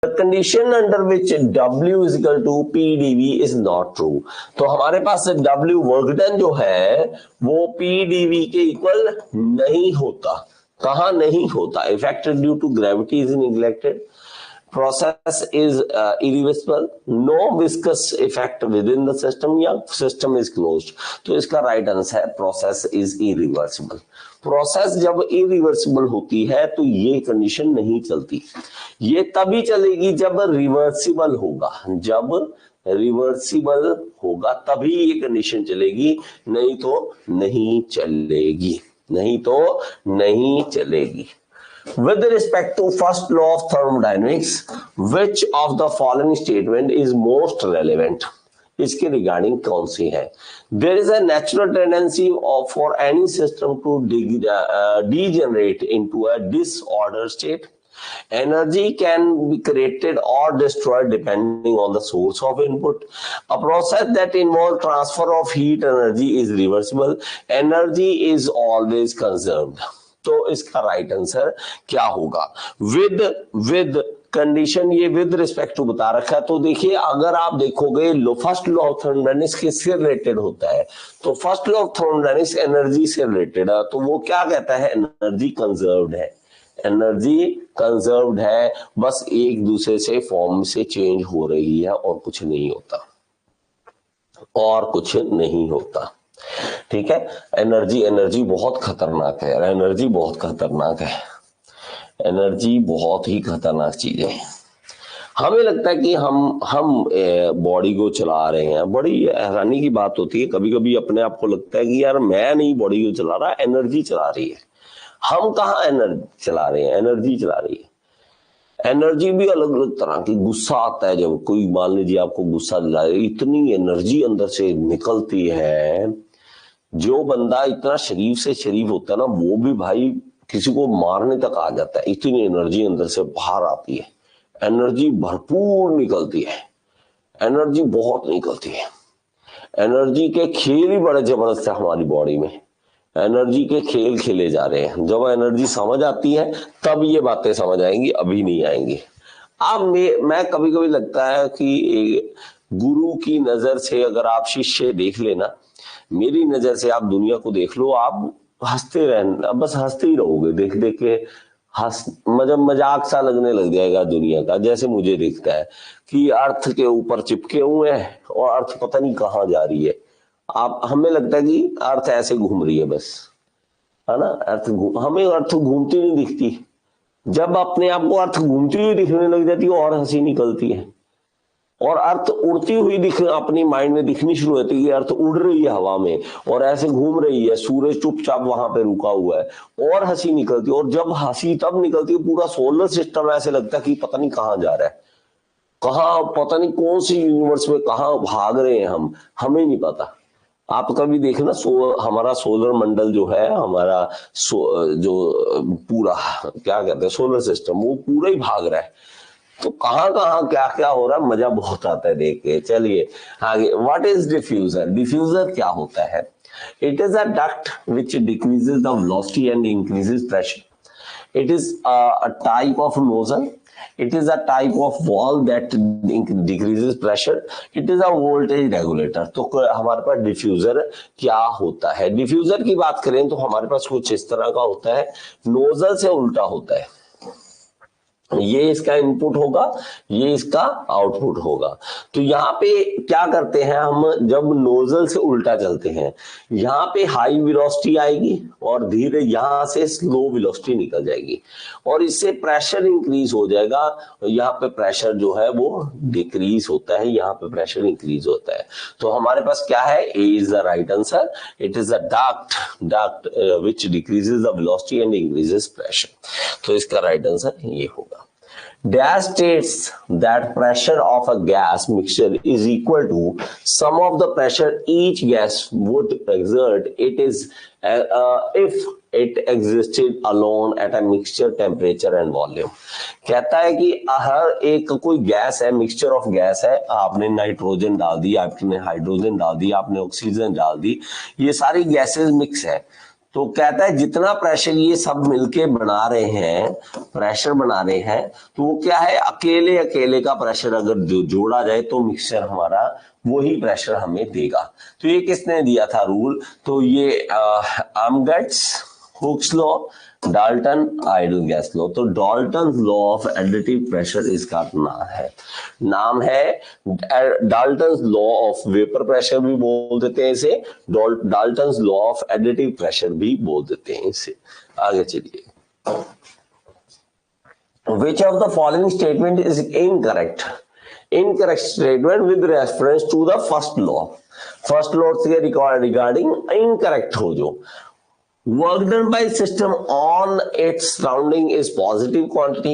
The condition under which W is equal to PdV is not true. तो हमारे पास W work done जो है वो PdV के इक्वल नहीं होता। कहाँ नहीं होता? Effect due to gravity is neglected. Process is irreversible. No viscous effect within the system या system is closed. तो इसका राइट आंसर है process is irreversible. प्रोसेस जब इरिवर्सिबल होती है तो ये कंडीशन नहीं चलती। ये तभी चलेगी जब रिवर्सिबल होगा। जब रिवर्सिबल होगा तभी ये कंडीशन चलेगी, नहीं तो नहीं चलेगी। नहीं तो नहीं चलेगी। With respect to first law of thermodynamics, which of the following statement is most relevant? इसके रिगार्डिंग कौन सी है? There is a natural tendency for any system to degenerate into a disordered state. Energy can be created or destroyed depending on the source of input. A process that involves transfer of heat energy is reversible. Energy is always conserved. तो इसका right answer क्या होगा? With condition, ये with respect to बता रखा है। तो देखिए अगर आप देखोगे फर्स्ट लॉ ऑफ थर्मोडायनेमिक्स किससे रिलेटेड होता है? तो first law of thermodynamics energy से रिलेटेड है। तो वो क्या कहता है? एनर्जी कंजर्व्ड है। एनर्जी कंजर्व्ड है, बस एक दूसरे से फॉर्म से चेंज हो रही है और कुछ नहीं होता, और कुछ नहीं होता। ठीक है, एनर्जी बहुत खतरनाक है। एनर्जी बहुत खतरनाक है। एनर्जी बहुत ही खतरनाक चीज है। हमें लगता है कि हम बॉडी को चला रहे हैं। बड़ी हैरानी की बात होती है, कभी कभी अपने आप को लगता है कि यार मैं नहीं बॉडी को चला रहा, एनर्जी चला रही है। हम कहाँ एनर्जी चला रहे हैं? एनर्जी चला रही है। एनर्जी भी अलग अलग तरह की। गुस्सा आता है, जब कोई मान लीजिए आपको गुस्सा दिला रही, इतनी एनर्जी अंदर से निकलती है। जो बंदा इतना शरीफ से शरीफ होता है ना, वो भी भाई किसी को मारने तक आ जाता है। इतनी एनर्जी अंदर से बाहर आती है। एनर्जी भरपूर निकलती है। एनर्जी बहुत निकलती है। एनर्जी के खेल ही बड़े जबरदस्त है हमारी बॉडी में। एनर्जी के खेल खेले जा रहे हैं। जब एनर्जी समझ आती है तब ये बातें समझ आएंगी, अभी नहीं आएंगी। अब मैं कभी कभी लगता है कि गुरु की नजर से अगर आप शिष्य देख लेना, मेरी नजर से आप दुनिया को देख लो, आप हंसते रहना, बस हंसते ही रहोगे। देख देख के मजाक सा लगने लग जाएगा दुनिया का। जैसे मुझे दिखता है कि अर्थ के ऊपर चिपके हुए हैं और अर्थ पता नहीं कहाँ जा रही है। हमें लगता है कि अर्थ ऐसे घूम रही है बस, है ना? हमें अर्थ घूमती नहीं दिखती। जब अपने आप को अर्थ घूमती हुई दिखने लग जाती है और हंसी निकलती है, और अर्थ उड़ती हुई अपनी माइंड में दिखनी शुरू होती है कि अर्थ उड़ रही है हवा में और ऐसे घूम रही है। सूरज चुपचाप वहां पे रुका हुआ है और हंसी निकलती है। और जब हंसी तब निकलती है, पूरा सोलर सिस्टम ऐसे लगता है कि पता नहीं कहाँ जा रहा है, कहाँ, पता नहीं कौन सी यूनिवर्स में कहाँ भाग रहे हैं हम, हमें नहीं पता। आप कभी देखना, हमारा सोलर मंडल जो है, हमारा जो पूरा क्या कहते हैं सोलर सिस्टम, वो पूरा ही भाग रहा है। तो कहाँ कहाँ क्या क्या हो रहा है, मजा बहुत आता है देख के। चलिए आगे, व्हाट इज डिफ्यूजर? डिफ्यूजर क्या होता है? It is a duct which decreases the velocity and increases pressure. It is a type of nozzle. It is a type of valve that decreases pressure. It is a voltage regulator. तो हमारे पास diffuser क्या होता है? Diffuser की बात करें तो हमारे पास कुछ इस तरह का होता है, नोजल से उल्टा होता है। ये इसका इनपुट होगा, ये इसका आउटपुट होगा। तो यहाँ पे क्या करते हैं हम, जब नोजल से उल्टा चलते हैं, यहाँ पे हाई वेलोसिटी आएगी और धीरे यहाँ से स्लो वेलोसिटी निकल जाएगी और इससे प्रेशर इंक्रीज हो जाएगा। यहाँ पे प्रेशर जो है वो डिक्रीज होता है, यहाँ पे प्रेशर इंक्रीज होता है। तो हमारे पास क्या है? A is the right answer. It is a duct which decreases the velocity and increases pressure. तो इसका राइट आंसर ये होगा। Dash states that pressure of a gas mixture is equal to sum of the pressure each gas would exert if it existed alone at a mixture temperature and volume। कहता है कि हर एक कोई gas है, mixture of gas है, आपने nitrogen डाल दी, आपने हाइड्रोजन डाल दी, आपने ऑक्सीजन डाल दी, ये सारी गैसेस मिक्स है। तो कहता है जितना प्रेशर ये सब मिलके बना रहे हैं, प्रेशर बना रहे हैं, तो वो क्या है, अकेले अकेले का प्रेशर अगर जोड़ा जाए तो मिक्सचर हमारा वही प्रेशर हमें देगा। तो ये किसने दिया था रूल, तो ये Amagat's, Hooke's law, Dalton, ideal gas law. तो Dalton law of additive pressure इसका नाम है Dalton law of vapour pressure भी बोल देते हैं इसे, Dalton law of additive pressure भी बोल देते हैं इसे। आगे चलिए, which of the following statement is incorrect? Incorrect statement with reference to the first law. First law से regarding incorrect हो जो, work done by system on its surrounding is positive quantity.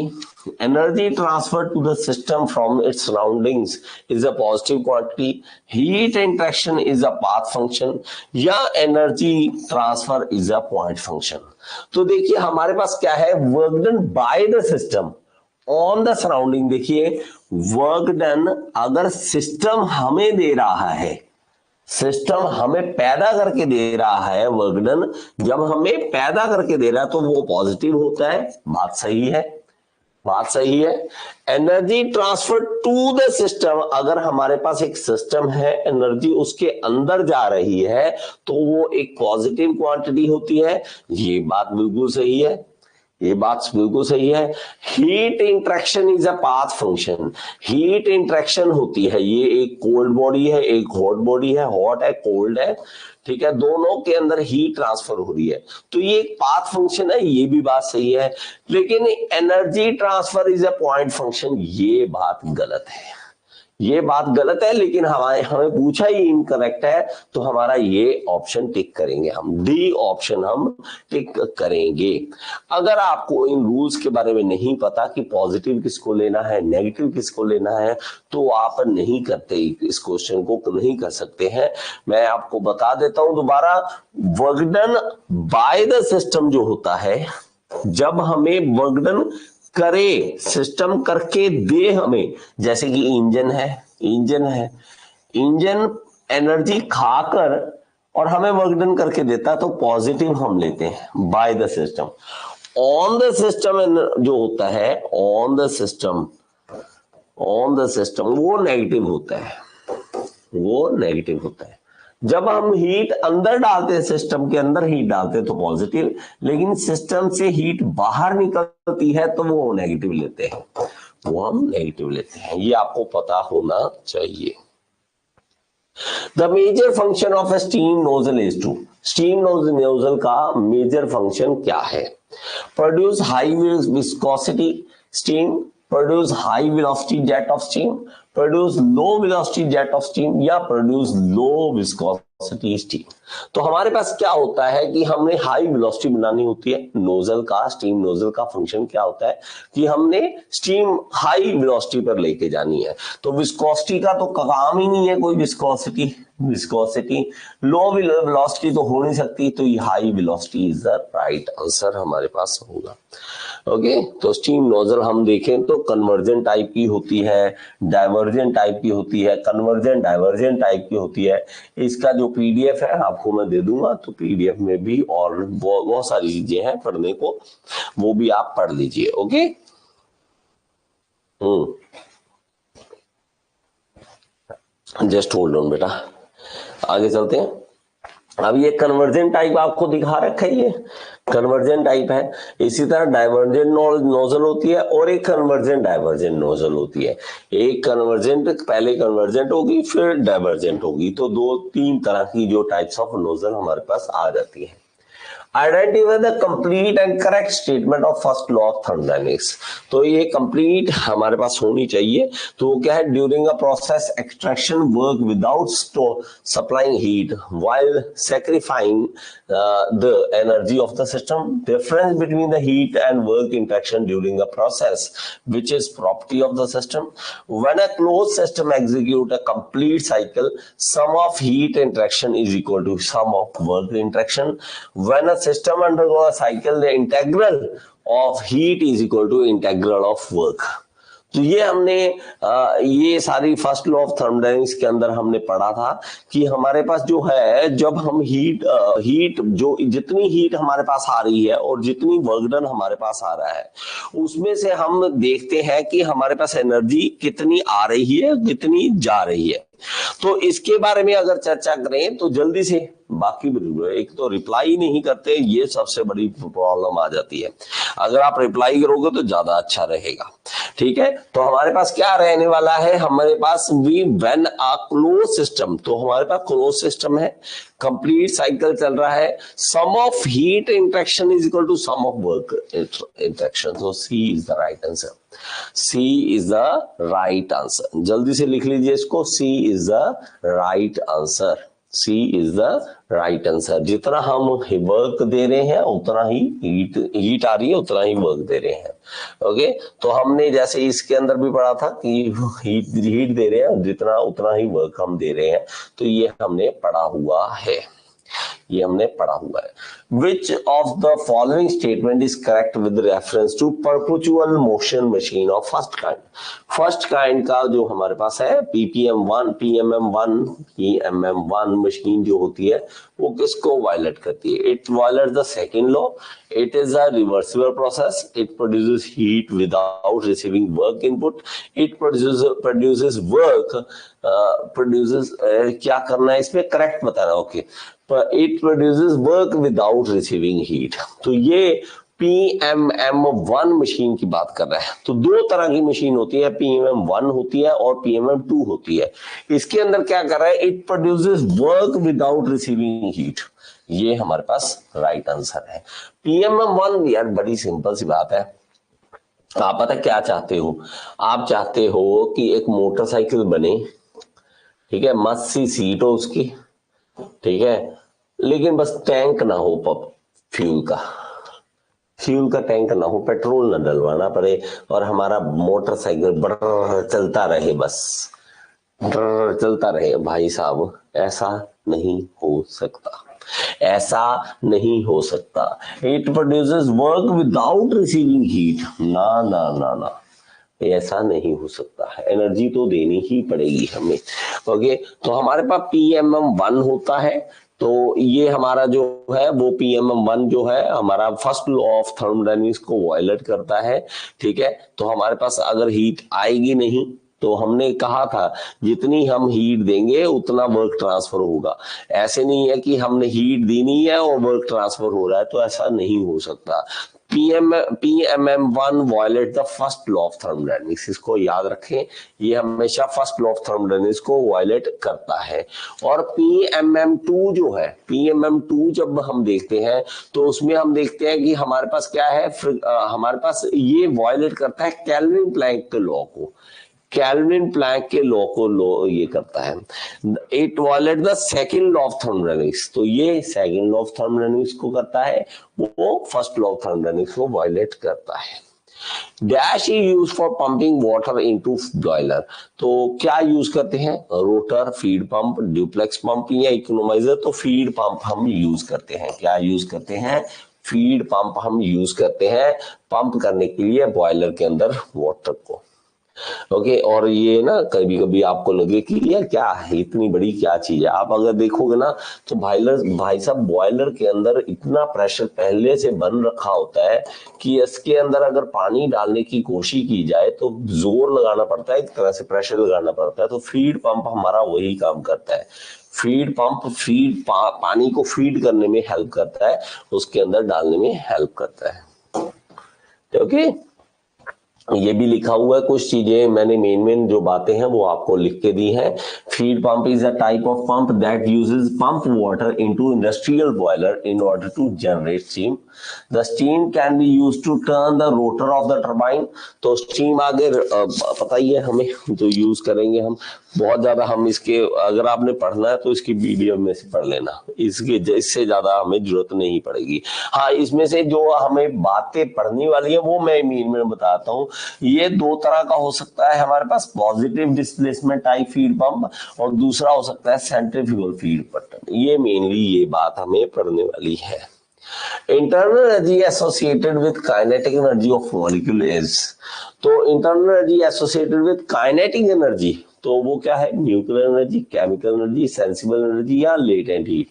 Energy transferred to the system from its surroundings is a positive quantity. Heat interaction is a path function या energy transfer is a point function. तो देखिए हमारे पास क्या है, work done by the system on the surrounding। देखिए work done अगर system हमें दे रहा है, सिस्टम हमें पैदा करके दे रहा है, वर्क डन जब हमें पैदा करके दे रहा है तो वो पॉजिटिव होता है। बात सही है, बात सही है। Energy transfer to the system, अगर हमारे पास एक सिस्टम है, एनर्जी उसके अंदर जा रही है तो वो एक पॉजिटिव क्वांटिटी होती है। ये बात बिल्कुल सही है, ये बात बिल्कुल सही है। Heat interaction is a path function, heat interaction होती है, ये एक कोल्ड बॉडी है, एक हॉट बॉडी है, हॉट है, कोल्ड है, ठीक है, दोनों के अंदर हीट ट्रांसफर हो रही है, तो ये एक पाथ फंक्शन है, ये भी बात सही है। लेकिन energy transfer is a point function, ये बात गलत है, ये बात गलत है। लेकिन हमें पूछा ही इनकरेक्ट है, तो हमारा ये ऑप्शन टिक करेंगे हम, डी ऑप्शन हम टिक करेंगे। अगर आपको इन रूल्स के बारे में नहीं पता कि पॉजिटिव किसको लेना है, नेगेटिव किसको लेना है, तो आप नहीं करते, इस क्वेश्चन को नहीं कर सकते हैं। मैं आपको बता देता हूं दोबारा, work done by the system जो होता है, जब हमें वर्क डन करे, सिस्टम करके दे हमें, जैसे कि इंजन है, इंजन एनर्जी खाकर और हमें वर्क डन करके देता है तो पॉजिटिव हम लेते हैं by the system. On the system जो होता है, ऑन द सिस्टम वो नेगेटिव होता है, वो नेगेटिव होता है। जब हम हीट अंदर डालते हैं, सिस्टम के अंदर हीट डालते हैं तो पॉजिटिव, लेकिन सिस्टम से हीट बाहर निकलती है तो वो नेगेटिव लेते हैं, वो हम नेगेटिव लेते हैं, ये आपको पता होना चाहिए। The major function of a steam nozzle is to, steam nozzle का मेजर फंक्शन क्या है? Produce high viscosity steam, produce high velocity jet of steam, produce low velocity jet of steam या प्रोड्यूस लो विस्कोसिटी स्टीम। तो हमारे पास क्या होता है कि हमने हाई वेलोसिटी बनानी होती है, नोजल का, स्टीम नोजल का फंक्शन क्या होता है कि हमने स्टीम हाई वेलोसिटी पर लेके जानी है। तो विस्कोसिटी का तो काम ही नहीं है कोई, विस्कोसिटी लो वेलोसिटी तो हो नहीं सकती, तो ये high velocity is the right answer हमारे पास होगा। ओके, तो स्टीम नोजल हम देखें तो कन्वर्जन टाइप की होती है, डाइवर्जन टाइप की होती है, कन्वर्जन डाइवर्जन टाइप की होती है। इसका जो पीडीएफ है आपको मैं दे दूंगा, तो पीडीएफ में भी और बहुत सारी चीजें हैं पढ़ने को, वो भी आप पढ़ लीजिए। ओके, जस्ट होल्ड ऑन बेटा, आगे चलते हैं। अब ये कन्वर्जन टाइप आपको दिखा रखा है, ये कन्वर्जन टाइप है। इसी तरह डाइवर्जेंट नोजल होती है और एक कन्वर्जेंट डाइवर्जेंट नोजल होती है। एक कन्वर्जेंट, पहले कन्वर्जेंट होगी फिर डाइवर्जेंट होगी, तो 2-3 तरह की जो टाइप्स ऑफ नोजल हमारे पास आ जाती है। Identify the complete and correct statement of first law of thermodynamics. तो ये कंप्लीट हमारे पास होनी चाहिए। तो क्या है, during a process extraction work without supplying heat while sacrificing the energy of the system, difference between the heat and work interaction during a process which is property of the system. When a closed system execute a complete cycle, sum of heat interaction is equal to sum of work interaction. When a system undergo a cycle, the integral of heat is equal to integral of work. तो ये हमने ये सारी first law of thermodynamics के अंदर हमने पढ़ा था कि हमारे पास जो है, जब हम हीट जो जितनी हीट हमारे पास आ रही है और जितनी वर्क डन हमारे पास आ रहा है, उसमें से हम देखते हैं कि हमारे पास एनर्जी कितनी आ रही है, कितनी जा रही है। तो इसके बारे में अगर चर्चा करें तो जल्दी से, बाकी एक तो रिप्लाई नहीं करते, ये सबसे बड़ी प्रॉब्लम आ जाती है। अगर आप रिप्लाई करोगे तो ज्यादा अच्छा रहेगा। ठीक है, तो हमारे पास क्या रहने वाला है, हमारे पास we when a close system, तो हमारे पास क्लोज सिस्टम है, कंप्लीट साइकिल चल रहा है, sum of heat interaction is equal to sum of work interaction. So C is the right answer, C is the right answer. जल्दी से लिख लीजिए इसको, C is the right answer, C is the right answer. जितना हम work दे रहे हैं उतना ही हीट आ रही है, उतना ही वर्क दे रहे हैं। ओके, तो हमने जैसे इसके अंदर भी पढ़ा था कि हीट दे रहे हैं, जितना उतना ही वर्क हम दे रहे हैं, तो ये हमने पढ़ा हुआ है, ये हमने पढ़ा हुआ है। Which of the following statement is correct with reference to perpetual motion machine of first kind? First kind का जो हमारे पास है PMM1 मशीन जो होती है वो किसको वायलेट करती है? It violate the second law, it is a reversible process, it produces heat without receiving work input, it produces work, क्या करना है इसमें, करेक्ट बताना। Okay, it produces work without receiving heat. तो ये PMM1 मशीन की बात कर रहा है। तो दो तरह की मशीन होती है, PMM1 होती है और PMM2 होती है। इसके अंदर क्या कर रहा है, it produces work without receiving heat, ये हमारे पास राइट आंसर है। PMM1 यार बड़ी सिंपल सी बात है, आप पता क्या चाहते हो, आप चाहते हो कि एक मोटरसाइकिल बने, ठीक है, मस्त सी सीट हो उसकी, ठीक है, लेकिन बस टैंक ना हो फ्यूल का टैंक ना हो, पेट्रोल ना डलवाना पड़े और हमारा मोटरसाइकिल बड़ा चलता रहे, बस चलता रहे। भाई साहब ऐसा नहीं हो सकता, ऐसा नहीं हो सकता। It produces work without receiving heat, ना ना ना ना, ऐसा नहीं हो सकता है, एनर्जी तो देनी ही पड़ेगी हमें। ओके, तो हमारे पास PMM1 होता है, तो ये हमारा जो है वो PMM1 जो है हमारा फर्स्ट लॉ ऑफ थर्मोडायनेमिक्स को वायलेट करता है। ठीक है, तो हमारे पास अगर हीट आएगी नहीं, तो हमने कहा था जितनी हम हीट देंगे उतना वर्क ट्रांसफर होगा। ऐसे नहीं है कि हमने हीट दी नहीं है और वर्क ट्रांसफर हो रहा है, तो ऐसा नहीं हो सकता। PMM1 violate the first law of thermodynamics, इसको याद रखें, ये हमेशा फर्स्ट लॉ ऑफ थर्मोडायनेमिक्स को वायलेट करता है। और PMM2 जो है, PMM2 जब हम देखते हैं तो उसमें हम देखते हैं कि हमारे पास क्या है, हमारे पास ये वायलेट करता है केल्विन प्लैंक के लॉ को, कैल्विन प्लैंक के लॉ को ये करता है। It violate the second law of thermodynamics, तो ये सेकंड लॉ ऑफ थर्मोडायनेमिक्स को करता है, वो फर्स्ट लॉ ऑफ थर्मोडायनेमिक्स को वायलेट करता है। Dash is use for pumping water into boiler, तो क्या यूज करते हैं, rotor, feed pump, duplex pump या इकोनोमाइजर। तो फीड पंप हम यूज करते हैं, क्या यूज करते हैं, फीड पंप हम यूज करते हैं पंप करने के लिए बॉयलर के अंदर वाटर को। ओके, और ये ना कभी कभी आपको लगे कि यार क्या है, इतनी बड़ी क्या चीज है, आप अगर देखोगे ना तो भाई साहब बॉयलर के अंदर इतना प्रेशर पहले से बन रखा होता है कि इसके अंदर अगर पानी डालने की कोशिश की जाए तो जोर लगाना पड़ता है, एक तरह से प्रेशर लगाना पड़ता है। तो फीड पंप हमारा वही काम करता है, फीड पंप पानी को फीड करने में हेल्प करता है, उसके अंदर डालने में हेल्प करता है। ओके, ये भी लिखा हुआ है, कुछ चीजें मैंने मेन जो बातें हैं वो आपको लिख के दी हैं। Feed pump is a type of pump that uses pump water into industrial boiler in order to generate steam. The steam can be used to turn the rotor of the turbine. तो steam आगे पता ही है हमें, जो use करेंगे हम बहुत ज्यादा, हम इसके अगर आपने पढ़ना है तो इसकी वीडियो में से पढ़ लेना, इससे ज्यादा हमें जरूरत नहीं पड़ेगी। हाँ, इसमें से जो हमें बातें पढ़नी वाली है वो मैं मीन में बताता हूँ। ये दो तरह का हो सकता है हमारे पास, positive displacement type feed pump, और दूसरा हो सकता है सेंट्रीफ्यूगल फीड पंप। ये मेनली ये बात हमें पढ़ने वाली है। Internal energy associated with kinetic energy of molecule is, तो internal energy associated with kinetic energy, तो वो क्या है? Nuclear energy, chemical energy, sensible energy या लेटेंट हीट।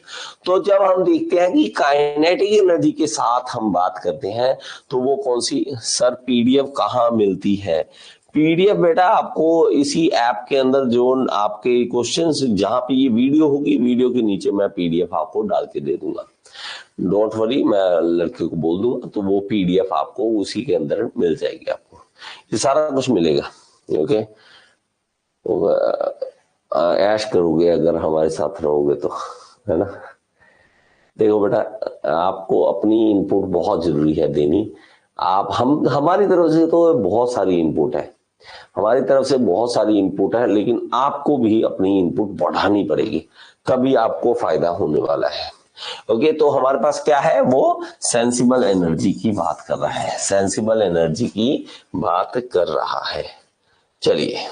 तो जब हम देखते हैं कि काइनेटिक एनर्जी के साथ हम बात करते हैं तो वो कौन सी? सर पीडीएफ कहाँ मिलती है? पीडीएफ बेटा आपको इसी ऐप के अंदर जो आपके क्वेश्चंस जहां पे ये वीडियो होगी, वीडियो के नीचे मैं पीडीएफ आपको डाल के दे दूंगा। डोंट वरी, मैं लड़के को बोल दूंगा तो वो पीडीएफ आपको उसी के अंदर मिल जाएगी। आपको ये सारा कुछ मिलेगा। ओके, ऐश करोगे अगर हमारे साथ रहोगे तो, है ना। देखो बेटा, आपको अपनी इनपुट बहुत जरूरी है देनी। आप हमारी तरफ से तो बहुत सारी इनपुट है, हमारी तरफ से बहुत सारी इनपुट है, लेकिन आपको भी अपनी इनपुट बढ़ानी पड़ेगी, तभी आपको फायदा होने वाला है। ओके, तो हमारे पास क्या है? वो सेंसिबल एनर्जी की बात कर रहा है, सेंसिबल एनर्जी की बात कर रहा है। चलिए,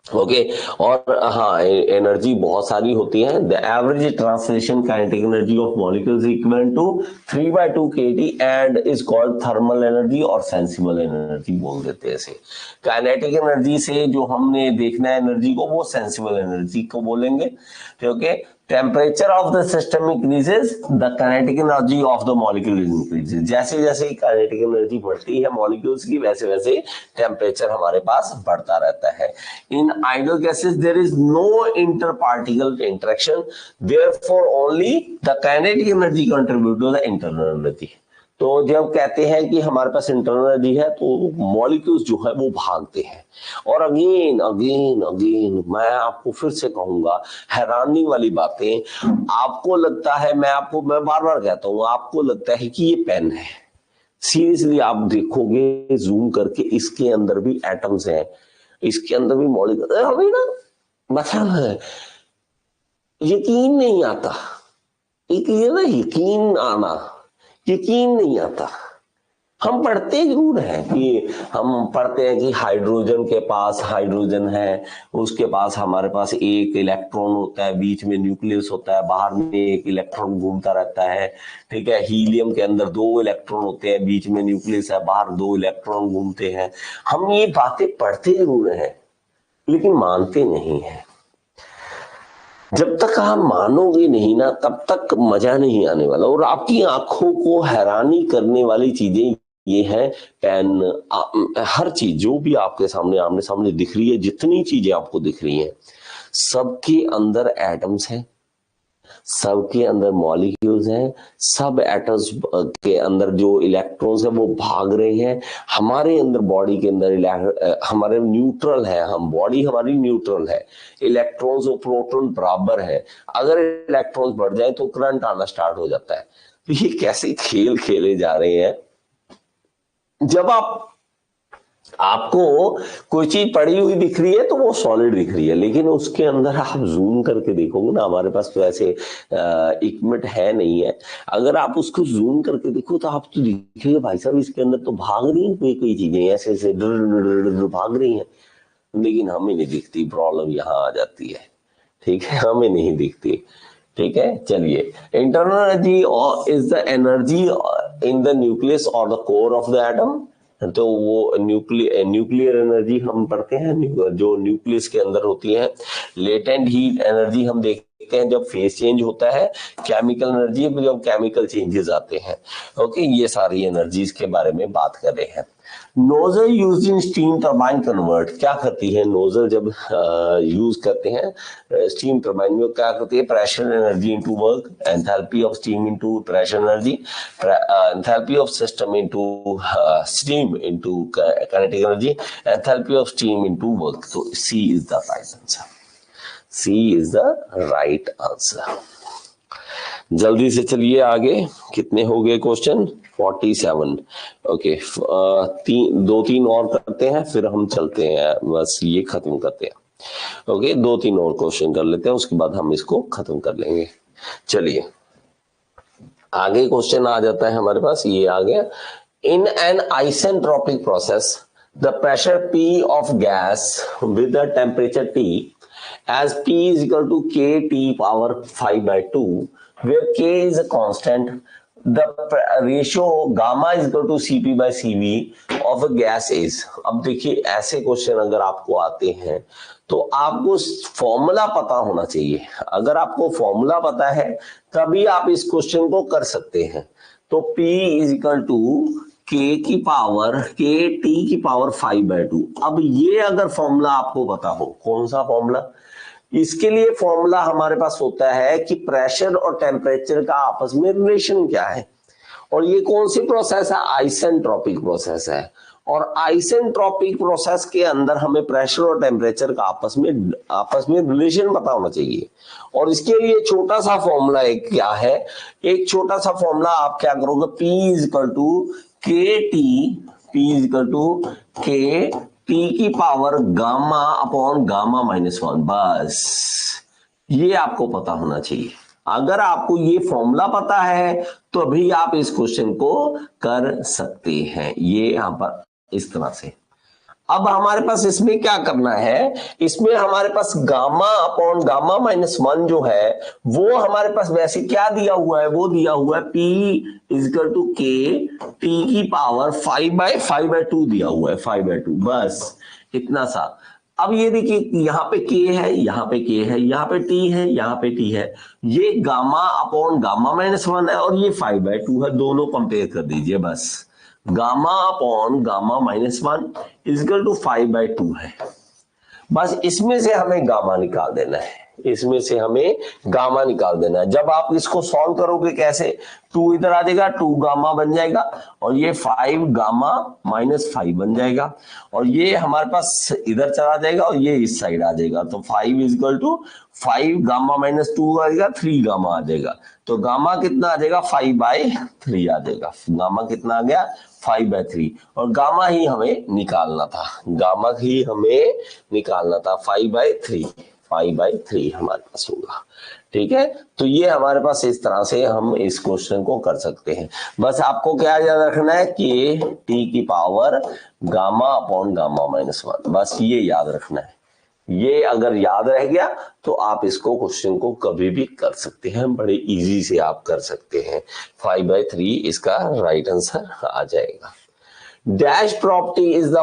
ओके, और हाँ, एनर्जी बहुत सारी होती है। The average translation kinetic energy of molecules equal to 3/2 kT and is called thermal energy और सेंसिबल एनर्जी बोल देते हैं इसे। काइनेटिक एनर्जी से जो हमने देखना है एनर्जी को, वो सेंसिबल एनर्जी को बोलेंगे। Okay, temperature of the system increases, the kinetic energy of the molecule increases. जैसे जैसे काइनेटिक एनर्जी बढ़ती है मॉलिक्यूल्स की, वैसे वैसे टेम्परेचर हमारे पास बढ़ता रहता है। In ideal gases there is no inter particle interaction, therefore only the kinetic energy contribute to the internal energy. तो जब कहते हैं कि हमारे पास इंटरनल एनर्जी है तो मॉलिक्यूल्स जो है वो भागते हैं। और अगेन अगेन अगेन मैं आपको फिर से कहूंगा, हैरानी वाली बातें। आपको लगता है, मैं बार बार कहता हूं, आपको लगता है कि ये पेन है। सीरियसली आप देखोगे जूम करके, इसके अंदर भी एटम्स हैं, इसके अंदर भी मॉलिक्यूल। अभी ना मतलब यकीन नहीं आता, एक ये ना यकीन आना, यकीन नहीं आता। हम पढ़ते जरूर हैं कि हम पढ़ते हैं कि हाइड्रोजन के पास हाइड्रोजन है, उसके पास हमारे पास एक इलेक्ट्रॉन होता है, बीच में न्यूक्लियस होता है, बाहर में एक इलेक्ट्रॉन घूमता रहता है। ठीक है, हीलियम के अंदर 2 इलेक्ट्रॉन होते हैं, बीच में न्यूक्लियस है, बाहर 2 इलेक्ट्रॉन घूमते हैं। हम ये बातें पढ़ते जरूर हैं लेकिन मानते नहीं है। जब तक आप मानोगे नहीं ना, तब तक मजा नहीं आने वाला। और आपकी आंखों को हैरानी करने वाली चीजें ये है, पेन, हर चीज जो भी आपके सामने आमने सामने दिख रही है, जितनी चीजें आपको दिख रही हैं, सबके अंदर एटम्स हैं, सबके अंदर मॉलिक्यूल्स हैं, सब एटम्स के अंदर जो इलेक्ट्रॉन्स हैं वो भाग रहे हैं। हमारे अंदर बॉडी के अंदर हमारे न्यूट्रल है, हम बॉडी हमारी न्यूट्रल है, इलेक्ट्रॉन्स और प्रोटॉन बराबर है। अगर इलेक्ट्रॉन्स बढ़ जाए तो करंट आना स्टार्ट हो जाता है। तो ये कैसे खेल खेले जा रहे हैं? जब आपको कोई चीज पड़ी हुई दिख रही है तो वो सॉलिड दिख रही है, लेकिन उसके अंदर आप जूम करके देखोगे ना, हमारे पास तो ऐसे इक्विपमेंट है नहीं है। अगर आप उसको जूम करके देखो तो आप तो देखिए भाई साहब, इसके अंदर तो भाग रही हैं कोई चीजें, ऐसे ऐसे भाग रही हैं, लेकिन हमें नहीं दिखती। प्रॉब्लम यहाँ आ जाती है। ठीक है, हमें नहीं दिखती। ठीक है, चलिए, internal energy is the energy in the nucleus और the core of the atom. तो वो न्यूक्लियर एनर्जी हम पढ़ते हैं जो न्यूक्लियस के अंदर होती है। लेटेंट हीट एनर्जी हम देखते हैं जब फेज चेंज होता है। केमिकल एनर्जी जब केमिकल चेंजेस आते हैं। ओके, ये सारी एनर्जीज के बारे में बात कर रहे हैं। Nozzle use in steam turbine convert, क्या करती है नोजल जब यूज करते हैं स्टीम टरबाइन में, क्या करती है? Pressure energy into work, enthalpy of steam into pressure energy, enthalpy of system into steam into kinetic energy, enthalpy of steam into work. तो C is the right answer, C is the right answer. जल्दी से चलिए आगे, कितने हो गए question? 47। Okay, 2-3 और करते हैं फिर हम चलते हैं, बस ये खत्म करते हैं। ओके, 2-3 और क्वेश्चन कर लेते हैं, उसके बाद हम इसको खत्म कर लेंगे। चलिए आगे क्वेश्चन आ जाता है हमारे पास, ये आ गया। In an isentropic process the pressure P of gas with the temperature T as P is equal to KT power 5/2, where K is a constant, the ratio gamma is equal to Cp by Cv of a gas is। अब देखिए ऐसे question अगर आपको आते हैं तो आपको formula पता होना चाहिए। अगर आपको फॉर्मूला पता है तभी आप इस क्वेश्चन को कर सकते हैं। तो P इज इक्वल टू के की पावर के टी की पावर 5/2। अब ये अगर फॉर्मूला आपको पता हो, कौन सा फॉर्मूला, इसके लिए फॉर्मूला हमारे पास होता है कि प्रेशर और टेम्परेचर का आपस में रिलेशन क्या है। और ये कौन सी प्रोसेस है, आइसेंट्रोपिक प्रोसेस है। और आइसेंट्रोपिक प्रोसेस के अंदर हमें प्रेशर और टेम्परेचर का आपस में रिलेशन पता होना चाहिए। और इसके लिए छोटा सा फॉर्मूला एक क्या है, एक छोटा सा फॉर्मूला आप क्या करोगे, P is equal to k T, P is equal to k T की पावर गामा अपॉन गामा -1। बस ये आपको पता होना चाहिए। अगर आपको ये फॉर्मूला पता है तो अभी आप इस क्वेश्चन को कर सकते हैं, ये यहां पर इस तरह से। अब हमारे पास इसमें क्या करना है, इसमें हमारे पास गामा अपॉन गामा -1 जो है वो हमारे पास वैसे क्या दिया हुआ है, वो दिया हुआ है P is equal to k T की पावर 5/2 दिया हुआ है, 5/2। बस इतना सा। अब ये देखिए यहाँ पे K है, यहाँ पे K है, यहाँ पे T है, यहाँ पे T है, ये गामा अपॉन गामा -1 है और ये 5/2 है। दोनों कंपेयर कर दीजिए बस। Gamma upon gamma -1 is equal to 5/2 है। बस इसमें से हमें गामा निकाल देना है, इसमें से हमें गामा निकाल देना है। जब आप इसको सॉल्व करोगे कैसे, 2 इधर आ जाएगा, 2 गामा बन जाएगा और ये 5 गामा -5 बन जाएगा और ये हमारे पास इधर चला जाएगा और ये इस साइड आ जाएगा। तो 5 इजकल टू 5 गामा -2 आ जाएगा, 3 गामा आ जाएगा। तो गामा कितना आ जाएगा, 5/3 आ जाएगा। गामा कितना आ गया, 5/3। और गामा ही हमें निकालना था, गामा ही हमें निकालना था, 5/3, 5/3 हमारे पास होगा। ठीक है, तो ये हमारे पास इस तरह से हम इस क्वेश्चन को कर सकते हैं। बस आपको क्या याद रखना है कि टी की पावर गामा अपॉन गामा -1, बस ये याद रखना है। ये अगर याद रह गया तो आप इसको क्वेश्चन को कभी भी कर सकते हैं, बड़े इजी से आप कर सकते हैं। 5/3 इसका राइट आंसर आ जाएगा। Dash property is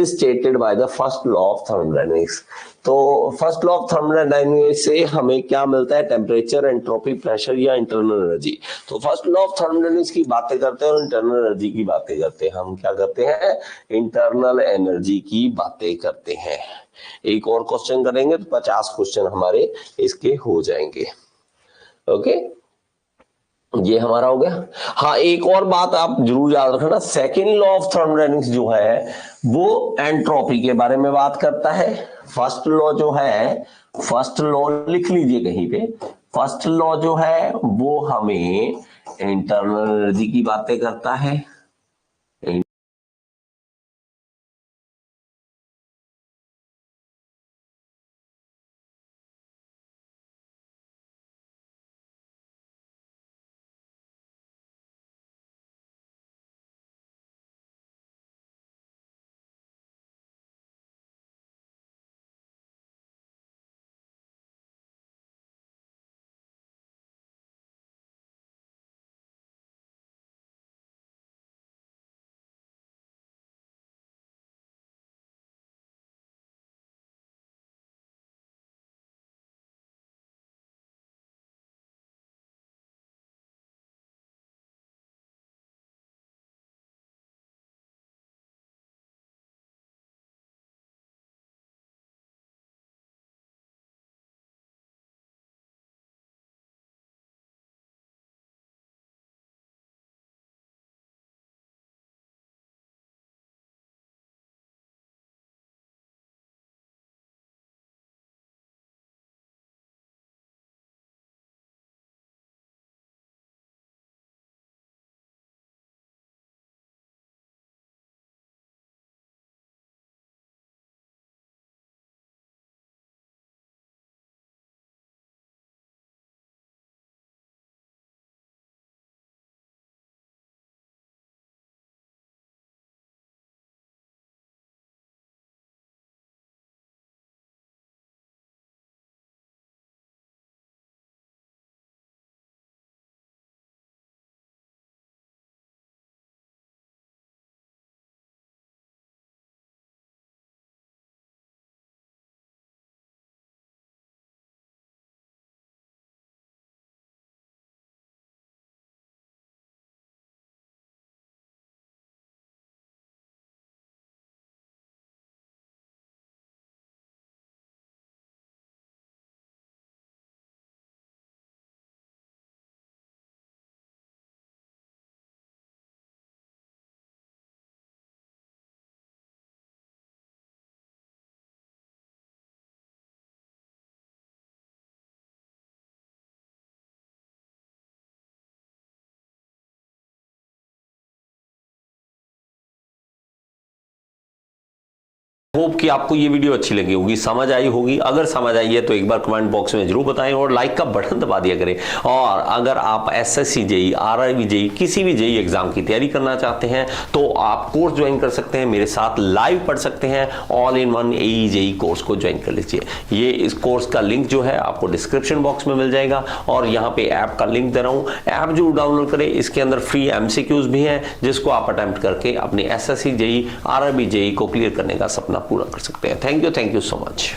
stated by the first law of thermodynamics. तो फर्स्ट लॉ ऑफ थर्मोडायनेमिक्स से हमें क्या मिलता है, टेम्परेचर, एंट्रोपी, प्रेशर या इंटरनल एनर्जी। तो फर्स्ट लॉ ऑफ थर्मोडायनेमिक्स की बातें करते हैं और इंटरनल एनर्जी की बातें करते हैं। हम क्या करते हैं, इंटरनल एनर्जी की बातें करते हैं। एक और क्वेश्चन करेंगे तो 50 क्वेश्चन हमारे इसके हो जाएंगे। ओके, ये हमारा हो गया। हाँ, एक और बात आप जरूर याद रखना, सेकेंड लॉ ऑफ थर्मोडायनेमिक्स जो है वो एंट्रोपी के बारे में बात करता है। फर्स्ट लॉ जो है, फर्स्ट लॉ लिख लीजिए कहीं पे, फर्स्ट लॉ जो है वो हमें इंटरनल एनर्जी की बातें करता है। होप कि आपको ये वीडियो अच्छी लगी होगी, समझ आई होगी। अगर समझ आई है तो एक बार कमेंट बॉक्स में जरूर बताएं और लाइक का बटन दबा दिया करें। और अगर आप एसएससी जेई, आरआरबी जेई, किसी भी जेई एग्जाम की तैयारी करना चाहते हैं तो आप कोर्स ज्वाइन कर सकते हैं, मेरे साथ लाइव पढ़ सकते हैं। All in one AE JE course को ज्वाइन कर लीजिए। ये इस कोर्स का लिंक जो है आपको डिस्क्रिप्शन बॉक्स में मिल जाएगा और यहाँ पे ऐप का लिंक दे रहा हूँ, ऐप जरूर डाउनलोड करें। इसके अंदर फ्री एमसीक्यूज भी हैं जिसको आप अटेम्प्ट करके अपने एसएससी जेई, आरआरबी जेई को क्लियर करने का सपना पूरा कर सकते हैं। Thank you so much.